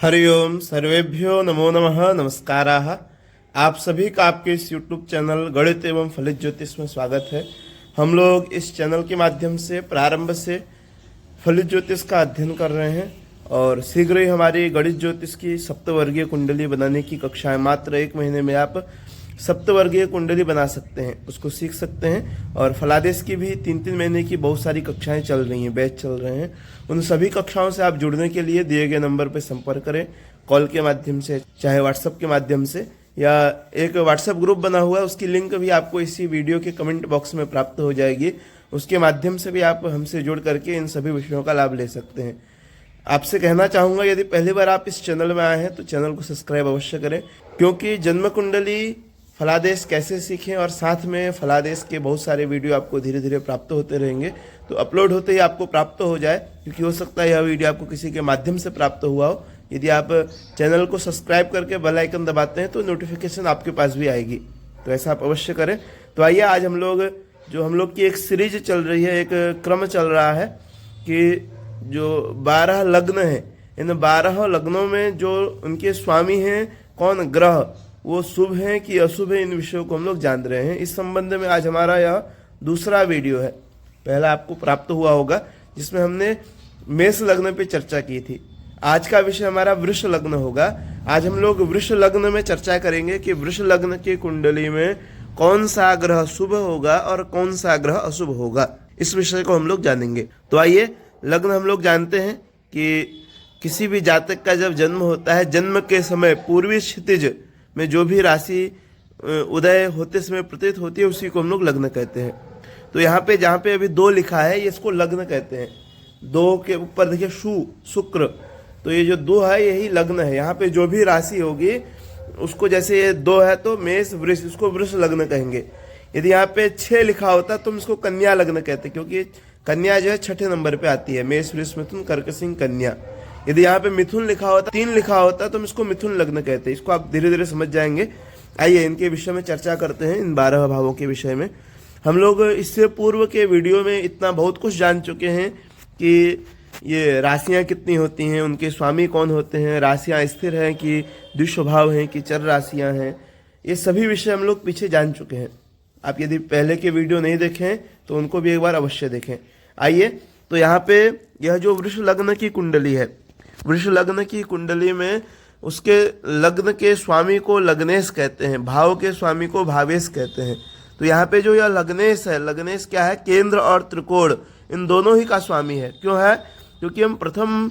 हरिओम सर्वेभ्यो नमो नमः नमस्काराः। आप सभी का आपके इस YouTube चैनल गणित एवं फलित ज्योतिष में स्वागत है। हम लोग इस चैनल के माध्यम से प्रारंभ से फलित ज्योतिष का अध्ययन कर रहे हैं और शीघ्र ही हमारी गणित ज्योतिष की सप्तवर्गीय कुंडली बनाने की कक्षाएं मात्र 1 महीने में आप सप्तवर्गीय कुंडली बना सकते हैं, उसको सीख सकते हैं। और फलादेश की भी 3-3 महीने की बहुत सारी कक्षाएं चल रही हैं, बैच चल रहे हैं। उन सभी कक्षाओं से आप जुड़ने के लिए दिए गए नंबर पर संपर्क करें, कॉल के माध्यम से, चाहे व्हाट्सएप के माध्यम से, या एक व्हाट्सएप ग्रुप बना हुआ है, उसकी लिंक भी आपको इसी वीडियो के कमेंट बॉक्स में प्राप्त हो जाएगी। उसके माध्यम से भी आप हमसे जुड़ करके इन सभी विषयों का लाभ ले सकते हैं। आपसे कहना चाहूँगा, यदि पहली बार आप इस चैनल में आए हैं तो चैनल को सब्सक्राइब अवश्य करें, क्योंकि जन्म कुंडली, फलादेश कैसे सीखें और साथ में फलादेश के बहुत सारे वीडियो आपको धीरे धीरे प्राप्त होते रहेंगे। तो अपलोड होते ही आपको प्राप्त हो जाए, क्योंकि हो सकता है यह वीडियो आपको किसी के माध्यम से प्राप्त हुआ हो। यदि आप चैनल को सब्सक्राइब करके बेल आइकन दबाते हैं तो नोटिफिकेशन आपके पास भी आएगी, तो ऐसा आप अवश्य करें। तो आइए, आज हम लोग की एक सीरीज चल रही है, एक क्रम चल रहा है कि जो 12 लग्न हैं, इन 12 लग्नों में जो उनके स्वामी हैं, कौन ग्रह, वो शुभ हैं कि अशुभ है, इन विषयों को हम लोग जान रहे हैं। इस संबंध में आज हमारा यह दूसरा वीडियो है। पहला आपको प्राप्त हुआ होगा जिसमें हमने मेष लग्न पे चर्चा की थी। आज का विषय हमारा वृष लग्न होगा। आज हम लोग वृष लग्न में चर्चा करेंगे कि वृष लग्न की कुंडली में कौन सा ग्रह शुभ होगा और कौन सा ग्रह अशुभ होगा, इस विषय को हम लोग जानेंगे। तो आइए, लग्न हम लोग जानते हैं कि किसी भी जातक का जब जन्म होता है, जन्म के समय पूर्वी क्षितिज में जो भी राशि उदय होते समय प्रतीत होती है, उसी को हम लोग लग्न कहते हैं। तो यहाँ पे जहाँ पे अभी 2 लिखा है, ये इसको लग्न कहते हैं। 2 के ऊपर देखिए शुक्र, तो ये जो 2 है यही लग्न है। यहाँ पे जो भी राशि होगी उसको, जैसे ये 2 है तो मेष वृष, इसको वृष लग्न कहेंगे। यदि यहाँ पे 6 लिखा होता तो हम इसको कन्या लग्न कहते हैं, क्योंकि कन्या जो है 6ठे नंबर पे आती है। मेष वृष मिथुन कर्क सिंह कन्या। यदि यहाँ पे मिथुन लिखा होता, 3 लिखा होता तो हम इसको मिथुन लग्न कहते हैं। इसको आप धीरे धीरे समझ जाएंगे। आइए, इनके विषय में चर्चा करते हैं, इन 12 भावों के विषय में। हम लोग इससे पूर्व के वीडियो में इतना बहुत कुछ जान चुके हैं कि ये राशियां कितनी होती हैं, उनके स्वामी कौन होते हैं, राशियां स्थिर हैं कि द्विस्वभाव हैं कि चर राशियां हैं, ये सभी विषय हम लोग पीछे जान चुके हैं। आप यदि पहले के वीडियो नहीं देखें तो उनको भी एक बार अवश्य देखें। आइए, तो यहाँ पे यह जो वृष लग्न की कुंडली है, वृष लग्न की कुंडली में उसके लग्न के स्वामी को लग्नेश कहते हैं, भाव के स्वामी को भावेश कहते हैं। तो यहाँ पे जो यह लग्नेश है, लग्नेश क्या है, केंद्र और त्रिकोण इन दोनों ही का स्वामी है। क्यों है? क्योंकि हम प्रथम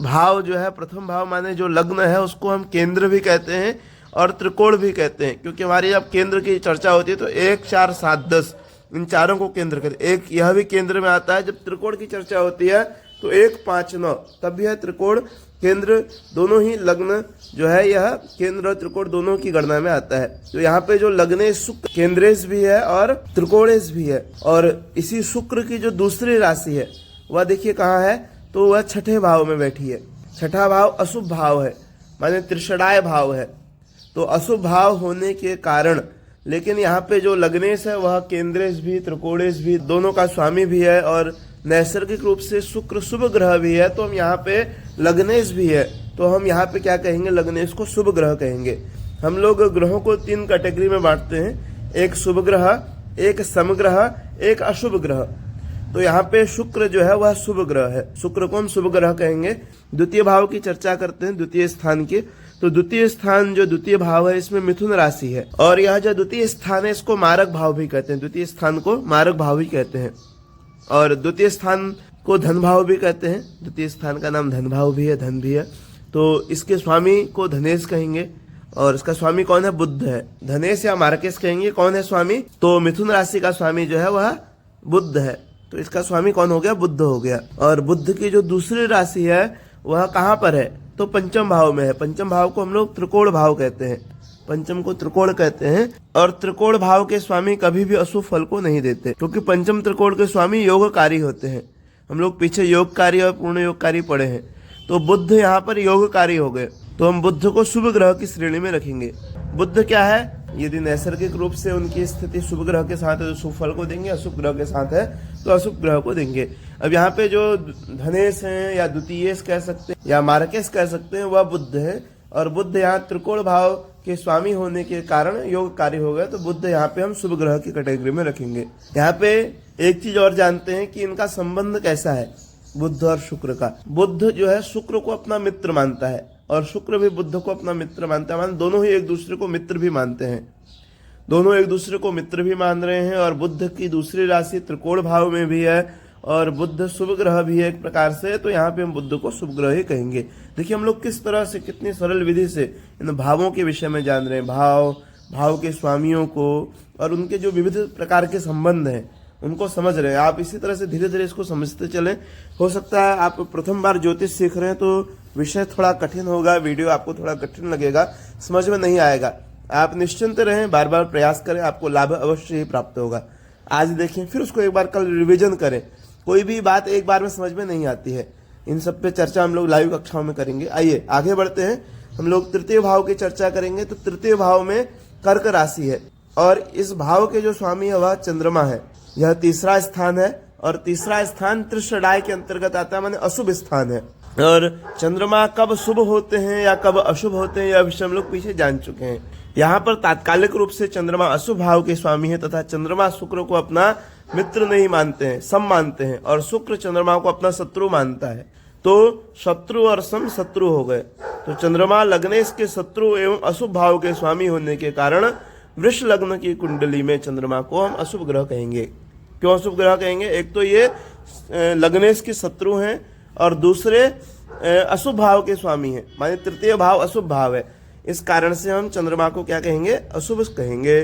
भाव जो है, प्रथम भाव माने जो लग्न है, उसको हम केंद्र भी कहते हैं और त्रिकोण भी कहते हैं। क्योंकि हमारी जब केंद्र की चर्चा होती है तो 1, 4, 7, 10 इन चारों को केंद्र कहते हैं। एक यह भी केंद्र में आता है। जब त्रिकोण की चर्चा होती है तो 1, 5, 9 तब भी है त्रिकोण केंद्र, दोनों ही लग्न जो है यह केंद्र और त्रिकोण दोनों की गणना में आता है। तो यहाँ पे जो लग्नेश शुक्र केंद्रेश भी है और त्रिकोणेश भी है। और इसी शुक्र की जो दूसरी राशि है वह देखिए कहाँ है, तो वह 6ठे भाव में बैठी है। 6ठा भाव अशुभ भाव है, माने त्रिषडाय भाव है। तो अशुभ भाव होने के कारण, लेकिन यहाँ पे जो लग्नेश है वह केंद्रेश भी त्रिकोणेश भी दोनों का स्वामी भी है और नैसर्गिक रूप से शुक्र शुभ ग्रह भी है। तो हम यहाँ पे लग्नेश भी है, तो हम यहाँ पे क्या कहेंगे, लग्नेश को शुभ ग्रह कहेंगे। हम लोग ग्रहों को 3 कैटेगरी में बांटते हैं, एक शुभ ग्रह, एक समग्रह, एक अशुभ ग्रह। तो यहाँ पे शुक्र जो है वह शुभ ग्रह है, शुक्र को हम शुभ ग्रह कहेंगे। द्वितीय भाव की चर्चा करते हैं, द्वितीय स्थान की। तो द्वितीय स्थान जो द्वितीय भाव है, इसमें मिथुन राशि है और यह जो द्वितीय स्थान है इसको मारक भाव भी कहते हैं। द्वितीय स्थान को मारक भाव भी कहते हैं और द्वितीय स्थान को धन भाव भी कहते हैं। द्वितीय स्थान का नाम धन भाव भी है, धन भी है। तो इसके स्वामी को धनेश कहेंगे और इसका स्वामी कौन है, बुध है। धनेश या मारकेश कहेंगे। कौन है स्वामी, तो मिथुन राशि का स्वामी जो है वह बुध है, तो इसका स्वामी कौन हो गया, बुध हो गया। और बुध की जो दूसरी राशि है वह कहाँ पर है, तो पंचम भाव में है। पंचम भाव को हम लोग त्रिकोण भाव कहते हैं, पंचम को त्रिकोण कहते हैं। और त्रिकोण भाव के स्वामी कभी भी अशुभ फल को नहीं देते, क्योंकि पंचम त्रिकोण के स्वामी योगकारी होते हैं। हम लोग पीछे योगकारी और पूर्ण योगकारी पढ़े हैं, तो बुध यहाँ पर योगकारी हो गए, तो हम बुध को शुभ ग्रह की श्रेणी में रखेंगे। बुध क्या है, यदि नैसर्गिक रूप से उनकी स्थिति शुभ ग्रह के साथ है तो शुभ फल को देंगे, अशुभ ग्रह के साथ है तो अशुभ ग्रह को देंगे। अब यहाँ पे जो धनेश है या द्वितीयेश कह सकते हैं या मार्केश कह सकते हैं, वह बुध है। और बुध यहाँ त्रिकोण भाव के स्वामी होने के कारण योगकारी हो गए, तो बुध यहाँ पे हम शुभ ग्रह की कैटेगरी में रखेंगे। यहाँ पे एक चीज और जानते हैं कि इनका संबंध कैसा है बुध और शुक्र का। बुध जो है शुक्र को अपना मित्र मानता है और शुक्र भी बुध को अपना मित्र मानता है। दोनों ही एक दूसरे को मित्र भी मानते हैं, दोनों एक दूसरे को मित्र भी मान रहे हैं। और बुध की दूसरी राशि त्रिकोण भाव में भी है और बुध शुभ ग्रह भी है एक प्रकार से, तो यहाँ पे हम बुध को शुभ ग्रह ही कहेंगे। देखिए हम लोग किस तरह से कितनी सरल विधि से इन भावों के विषय में जान रहे हैं, भाव के स्वामियों को और उनके जो विविध प्रकार के संबंध हैं उनको समझ रहे हैं। आप इसी तरह से धीरे धीरे इसको समझते चलें। हो सकता है आप प्रथम बार ज्योतिष सीख रहे हैं तो विषय थोड़ा कठिन होगा, वीडियो आपको थोड़ा कठिन लगेगा, समझ में नहीं आएगा। आप निश्चिंत रहें, बार बार प्रयास करें, आपको लाभ अवश्य ही प्राप्त होगा। आज देखें, फिर उसको एक बार कल रिवीजन करें। कोई भी बात एक बार में समझ में नहीं आती है। इन सब पे चर्चा हम लोग लाइव कक्षाओं में करेंगे। आइए आगे बढ़ते हैं। हम लोग तृतीय भाव की चर्चा करेंगे। तो तृतीय भाव में कर्क राशि है और इस भाव के जो स्वामी है वह चंद्रमा है। यह तीसरा स्थान है और तीसरा स्थान त्रिषडाय के अंतर्गत आता है, माने अशुभ स्थान है। और चंद्रमा कब शुभ होते हैं या कब अशुभ होते हैं यह विषय हम लोग पीछे जान चुके हैं। यहाँ पर तात्कालिक रूप से चंद्रमा अशुभ भाव के स्वामी है तथा चंद्रमा शुक्र को अपना मित्र नहीं मानते हैं, सम मानते हैं, और शुक्र चंद्रमा को अपना शत्रु मानता है। तो शत्रु और सम शत्रु हो गए। तो चंद्रमा लग्नेश के शत्रु एवं अशुभ भाव के स्वामी होने के कारण वृष लग्न की कुंडली में चंद्रमा को हम अशुभ ग्रह कहेंगे। क्यों अशुभ ग्रह कहेंगे? एक तो ये लग्नेश के शत्रु हैं और दूसरे अशुभ भाव के स्वामी हैं, माने तृतीय भाव अशुभ भाव है। इस कारण से हम चंद्रमा को क्या कहेंगे? अशुभ कहेंगे।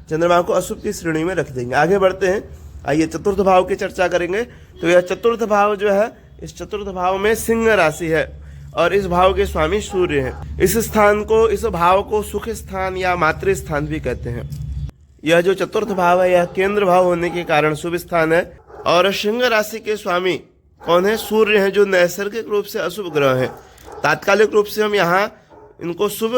चंद्रमा को अशुभ की श्रेणी में रख देंगे। आगे बढ़ते हैं। आइए चतुर्थ भाव की चर्चा करेंगे। तो यह चतुर्थ भाव जो है, इस चतुर्थ भाव में सिंह राशि है और इस भाव के स्वामी सूर्य हैं। इस स्थान को, इस भाव को सुख स्थान या मातृ स्थान भी कहते हैं। यह जो चतुर्थ भाव है यह केंद्र भाव होने के कारण शुभ स्थान है। और सिंह राशि के स्वामी कौन है? सूर्य है, जो नैसर्गिक रूप से अशुभ ग्रह है। तात्कालिक रूप से हम यहाँ इनको शुभ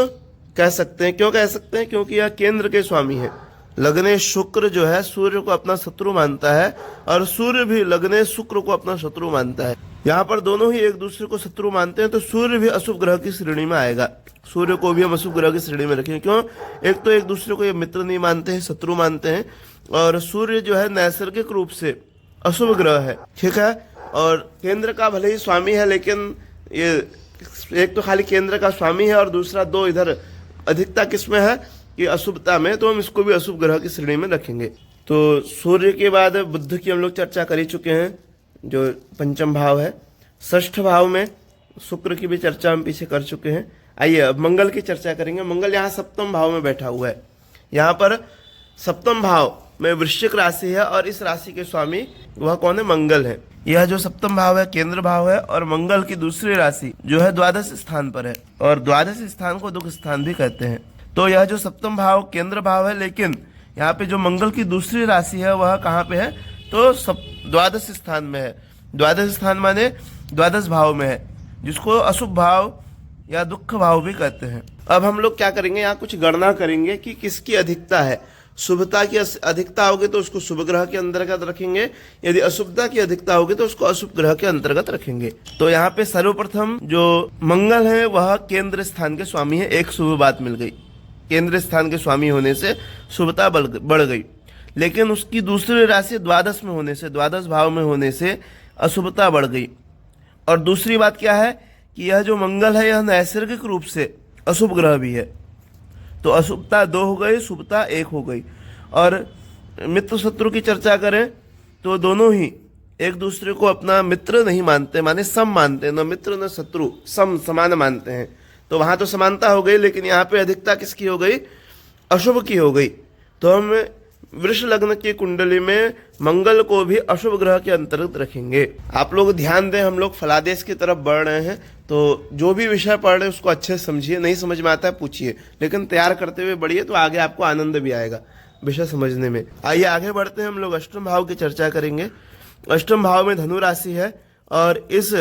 कह सकते हैं। क्यों कह सकते हैं? क्योंकि यह केंद्र के स्वामी है। लग्ने शुक्र जो है सूर्य को अपना शत्रु मानता है और सूर्य भी लग्ने शुक्र को अपना शत्रु मानता है। यहाँ पर दोनों ही एक दूसरे को शत्रु मानते हैं, तो सूर्य भी अशुभ ग्रह की श्रेणी में आएगा। सूर्य को भी हम अशुभ ग्रह की श्रेणी में रखेंगे। क्यों? एक तो एक दूसरे को ये मित्र नहीं मानते हैं, शत्रु मानते हैं, और सूर्य जो है नैसर्गिक रूप से अशुभ ग्रह है, ठीक है। और केंद्र का भले ही स्वामी है, लेकिन ये एक तो खाली केंद्र का स्वामी है और दूसरा दो इधर अधिकता किसमें है कि अशुभता में, तो हम इसको भी अशुभ ग्रह की श्रेणी में रखेंगे। तो सूर्य के बाद बुध की हम लोग चर्चा कर ही चुके हैं, जो पंचम भाव है। षष्ठ भाव में शुक्र की भी चर्चा हम पीछे कर चुके हैं। आइए अब मंगल की चर्चा करेंगे। मंगल यहाँ सप्तम भाव में बैठा हुआ है। यहाँ पर सप्तम भाव में वृश्चिक राशि है और इस राशि के स्वामी वह कौन है? मंगल है। यह जो सप्तम भाव है केंद्र भाव है और मंगल की दूसरी राशि जो है द्वादश स्थान पर है, और द्वादश स्थान को दुख स्थान भी कहते हैं। तो यह जो सप्तम भाव केंद्र भाव है, लेकिन यहाँ पे जो मंगल की दूसरी राशि है वह कहाँ पे है? तो द्वादश स्थान में है। द्वादश स्थान माने द्वादश भाव में है, जिसको अशुभ भाव या दुख भाव भी कहते हैं। अब हम लोग क्या करेंगे? यहाँ कुछ गणना करेंगे कि किसकी अधिकता है। शुभता की अधिकता होगी तो उसको शुभ ग्रह के अंतर्गत रखेंगे, यदि अशुभता की अधिकता होगी तो उसको अशुभ ग्रह के अंतर्गत रखेंगे। तो यहाँ पे सर्वप्रथम जो मंगल है वह केंद्र स्थान के स्वामी है। एक शुभ बात मिल गई, केंद्र स्थान के स्वामी होने से शुभता बढ़ गई। लेकिन उसकी दूसरी राशि द्वादश में होने से, द्वादश भाव में होने से अशुभता बढ़ गई। और दूसरी बात क्या है कि यह जो मंगल है यह नैसर्गिक रूप से अशुभ ग्रह भी है, तो अशुभता 2 हो गई, शुभता 1 हो गई। और मित्र शत्रु की चर्चा करें तो दोनों ही एक दूसरे को अपना मित्र नहीं मानते, माने सम मानते हैं, न मित्र न शत्रु, समान मानते हैं। तो वहां तो समानता हो गई, लेकिन यहाँ पे अधिकता किसकी हो गई? अशुभ की हो गई। तो हम वृष लग्न की कुंडली में मंगल को भी अशुभ ग्रह के अंतर्गत रखेंगे। आप लोग ध्यान दें, हम लोग फलादेश की तरफ बढ़ रहे हैं, तो जो भी विषय पढ़ रहे हैं उसको अच्छे से समझिए। नहीं समझ में आता है पूछिए, लेकिन तैयार करते हुए बढ़िए, तो आगे आपको आनंद भी आएगा विषय समझने में। आइए आगे बढ़ते हैं। हम लोग अष्टम भाव की चर्चा करेंगे। अष्टम भाव में धनु राशि है और इस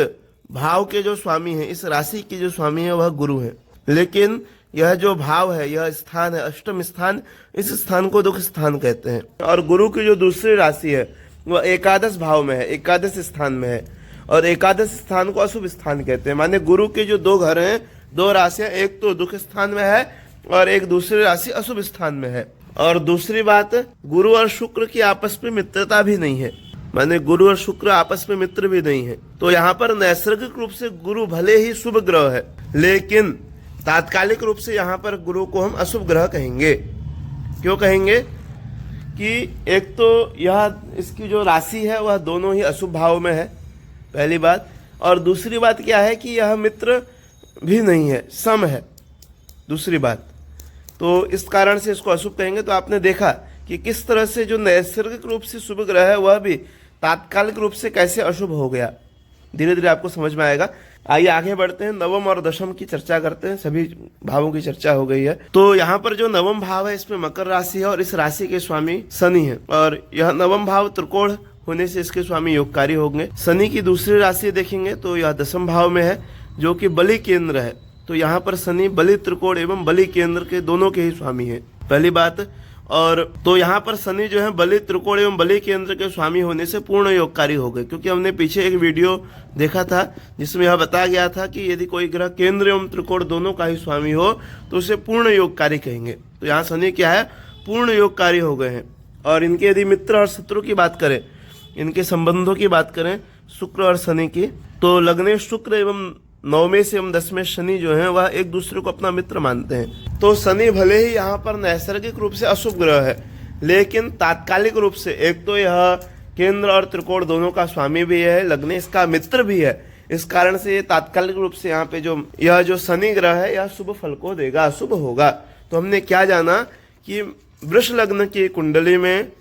भाव के जो स्वामी है, इस राशि के जो स्वामी है वह गुरु है। लेकिन यह जो भाव है, यह स्थान है अष्टम स्थान, इस स्थान को दुख स्थान कहते हैं। और गुरु की जो दूसरी राशि है वह एकादश भाव में है, एकादश स्थान में है, और एकादश स्थान को अशुभ स्थान कहते हैं। माने गुरु के जो दो घर हैं, दो राशियां, एक तो दुख स्थान में है और एक दूसरी राशि अशुभ स्थान में है। और दूसरी बात, गुरु और शुक्र की आपस में मित्रता भी नहीं है, माने गुरु और शुक्र आपस में मित्र भी नहीं है। तो यहाँ पर नैसर्गिक रूप से गुरु भले ही शुभ ग्रह है, लेकिन तात्कालिक रूप से यहाँ पर गुरु को हम अशुभ ग्रह कहेंगे। क्यों कहेंगे कि एक तो यह इसकी जो राशि है वह दोनों ही अशुभ भाव में है, पहली बात। और दूसरी बात क्या है कि यह मित्र भी नहीं है, सम है, दूसरी बात। तो इस कारण से इसको अशुभ कहेंगे। तो आपने देखा कि किस तरह से जो नैसर्गिक रूप से शुभ ग्रह है वह भी तात्कालिक रूप से कैसे अशुभ हो गया, धीरे धीरे आपको समझ में आएगा। आइए आगे बढ़ते हैं, नवम और दशम की चर्चा करते हैं। सभी भावों की चर्चा हो गई है। तो यहाँ पर जो नवम भाव है इसमें मकर राशि है और इस राशि के स्वामी शनि है, और यह नवम भाव त्रिकोण होने से इसके स्वामी योगकारी होंगे। शनि की दूसरी राशि देखेंगे तो यह दशम भाव में है, जो कि बलि केंद्र है। तो यहाँ पर शनि बलि त्रिकोण एवं बलि केंद्र के दोनों के ही स्वामी है, पहली बात। और तो यहाँ पर शनि जो है बलि त्रिकोण एवं बलि केंद्र के स्वामी होने से पूर्ण योगकारी हो गए। क्योंकि हमने पीछे एक वीडियो देखा था जिसमें यह बताया गया था कि यदि कोई ग्रह केंद्र एवं त्रिकोण दोनों का ही स्वामी हो तो उसे पूर्ण योगकारी कहेंगे। तो यहाँ शनि क्या है, पूर्ण योगकारी हो गए हैं। और इनके यदि मित्र और शत्रु की बात करें, इनके संबंधों की बात करें शुक्र और शनि की, तो लग्नेश शुक्र एवं नौवें से एवं दसवें शनि जो है वह एक दूसरे को अपना मित्र मानते हैं। तो शनि भले ही यहाँ पर नैसर्गिक रूप से अशुभ ग्रह है, लेकिन तात्कालिक रूप से एक तो यह केंद्र और त्रिकोण दोनों का स्वामी भी है, लग्नेश का मित्र भी है। इस कारण से ये तात्कालिक रूप से यहाँ पे जो यह जो शनि ग्रह है यह शुभ फल को देगा, अशुभ होगा। तो हमने क्या जाना कि वृष लग्न की कुंडली में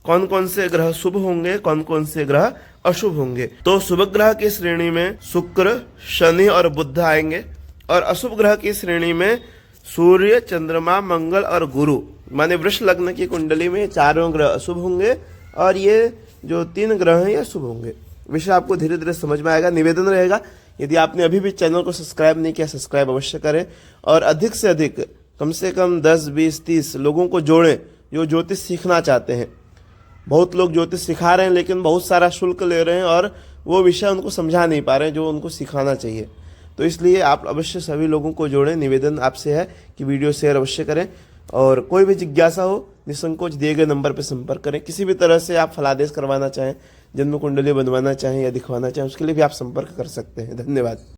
कौन कौन से ग्रह शुभ होंगे, कौन कौन से ग्रह अशुभ होंगे। तो शुभ ग्रह की श्रेणी में शुक्र, शनि और बुध आएंगे, और अशुभ ग्रह की श्रेणी में सूर्य, चंद्रमा, मंगल और गुरु। माने वृष लग्न की कुंडली में चारों ग्रह अशुभ होंगे और ये जो 3 ग्रह हैं ये शुभ होंगे। विषय आपको धीरे धीरे समझ में आएगा। निवेदन रहेगा, यदि आपने अभी भी चैनल को सब्सक्राइब नहीं किया, सब्सक्राइब अवश्य करें, और अधिक से अधिक कम से कम 10, 20, 30 लोगों को जोड़ें जो ज्योतिष सीखना चाहते हैं। बहुत लोग ज्योतिष सिखा रहे हैं लेकिन बहुत सारा शुल्क ले रहे हैं और वो विषय उनको समझा नहीं पा रहे हैं जो उनको सिखाना चाहिए। तो इसलिए आप अवश्य सभी लोगों को जोड़ें। निवेदन आपसे है कि वीडियो शेयर अवश्य करें, और कोई भी जिज्ञासा हो निसंकोच दिए गए नंबर पर संपर्क करें। किसी भी तरह से आप फलादेश करवाना चाहें, जन्म कुंडली बनवाना चाहें या दिखवाना चाहें, उसके लिए भी आप संपर्क कर सकते हैं। धन्यवाद।